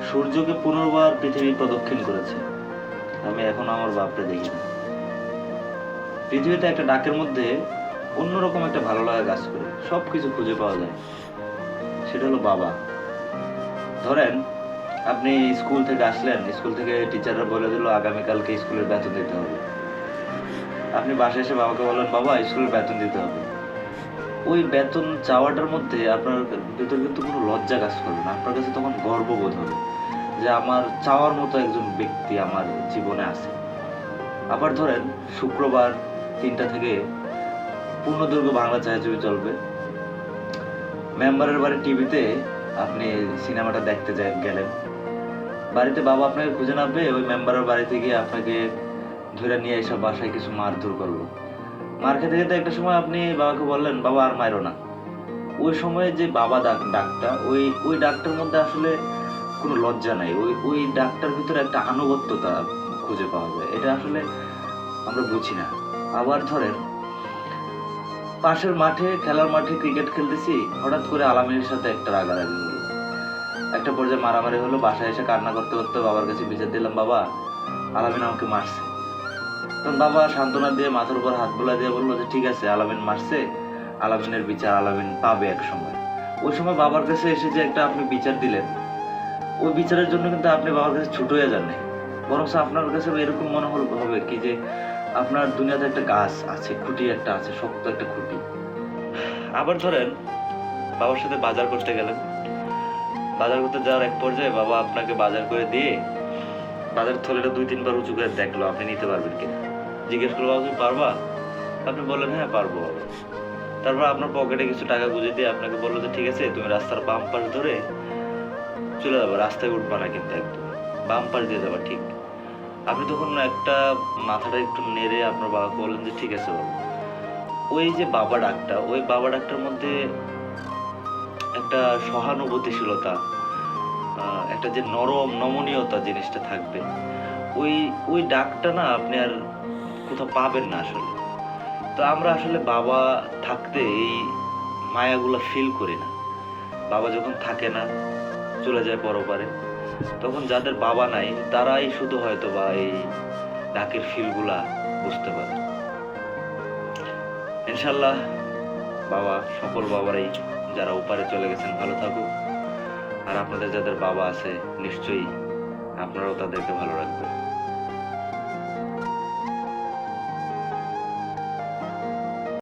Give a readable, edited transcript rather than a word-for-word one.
সূর্যকে পুনর্বার পৃথিবী প্রদক্ষিণ করেছে, আমি এখন আমার বাপরে দেখি না। পৃথিবীতে একটা ডাকের মধ্যে অন্যরকম একটা ভালো লাগা কাজ করে, সবকিছু খুঁজে পাওয়া যায়। সেটা হলো বাবা। ধরেন আপনি স্কুল থেকে আসলেন, স্কুল থেকে টিচাররা বলে দিল আগামীকালকে স্কুলের বেতন দিতে হবে। আপনি বাসায় এসে বাবাকে বললেন, বাবা স্কুলের বেতন দিতে হবে। ওই বেতন চাওয়াটার মধ্যে আপনার ভেতর কিন্তু কোনো লজ্জা কাজ করবে না, আপনার কাছে তখন গর্ববোধ হবে যে আমার চাওয়ার মতো একজন ব্যক্তি আমার জীবনে আছে। আবার ধরেন শুক্রবার 3টা থেকে পূর্ণদৈর্ঘ্য বাংলা ছায়াছবি চলবে, মেম্বারের বাড়ি টিভিতে আপনি সিনেমাটা দেখতে গেলেন, বাড়িতে বাবা আপনাকে খুঁজে না পেয়ে ওই মেম্বারের বাড়িতে গিয়ে আপনাকে ধরে নিয়ে এসব বাসায় কিছু মারধর করলো। মার খেতে খেতে একটা সময় আপনি বাবাকে বললেন, বাবা আর মারো না। ওই সময়ে যে বাবা ডাকটা, ওই ডাকটার মধ্যে আসলে কোনো লজ্জা নাই, ওই ডাকটার ভিতরে একটা আনুগত্যতা খুঁজে পাওয়া যায়। এটা আসলে আমরা বুঝি না। আবার ধরেন পাশের মাঠে, খেলার মাঠে ক্রিকেট খেলতেছি, হঠাৎ করে আলামিনের সাথে একটা রাগারাগি হলো, একটা পর্যায়ে মারামারি হলো। বাসায় এসে কান্না করতে করতে বাবার কাছে বিচার দিলাম, বাবা আলামিন আমাকে মারছে। তখন বাবা সান্ত্বনা দিয়ে মাথার উপর হাত বোলা দিয়ে বললো যে ঠিক আছে, আলামিন মারছে, আলামিনের বিচার আলামিন পাবে এক সময়। ওই সময় বাবার কাছে এসে যে একটা আপনি বিচার দিলেন, ওই বিচারের জন্য কিন্তু আপনি বাবার কাছে ছোট হয়ে যান নাই, বরং আপনার কাছে এরকম মনে হবে কি যে আপনার দুনিয়াতে একটা গাছ আছে, খুঁটি একটা আছে, শক্ত একটা খুঁটি। আবার ধরেন বাবার সাথে বাজার করতে গেলেন, বাজার করতে যাওয়ার এক পর্যায়ে বাবা আপনাকে বাজার করে দিয়ে বাজারের থলেটা 2-3 বার উঁচু করে দেখলো আপনি নিতে পারবেন কিনা। জিজ্ঞেস করলো, বাবা তুমি পারবা? আপনি বললেন হ্যাঁ পারবো বাবা। তারপর আপনার পকেটে কিছু টাকা গুঁজে দিয়ে আপনাকে বললো যে ঠিক আছে, তুমি রাস্তার বাম পাশ ধরে চলে যাবো, রাস্তায় উঠবা না কিন্তু, একদম বাম পাশ দিয়ে যাবা ঠিক। আপনি তখন একটা মাথাটা একটু নেড়ে আপনার বাবাকে বললেন যে ঠিক আছে বাবা। ওই যে বাবা ডাকটা, ওই বাবা ডাকটার মধ্যে একটা সহানুভূতিশীলতা, একটা যে নরম নমনীয়তা জিনিসটা থাকবে, ওই ওই ডাকটা না আপনি আর কোথাও পাবেন না আসলে। তো আমরা আসলে বাবা থাকতে এই মায়াগুলো ফিল করি না। বাবা যখন থাকে না, চলে যায় পরপারে, তখন যাদের বাবা নাই তারাই শুধু হয়তো বা এই ডাকের ফিলগুলা বুঝতে পারে। ইনশাল্লাহ বাবা, সকল বাবারাই যারা ওপারে চলে গেছেন ভালো থাকুক, আর আপনাদের যাদের বাবা আছে নিশ্চয়ই আপনারাও তাদেরকে ভালো রাখবেন।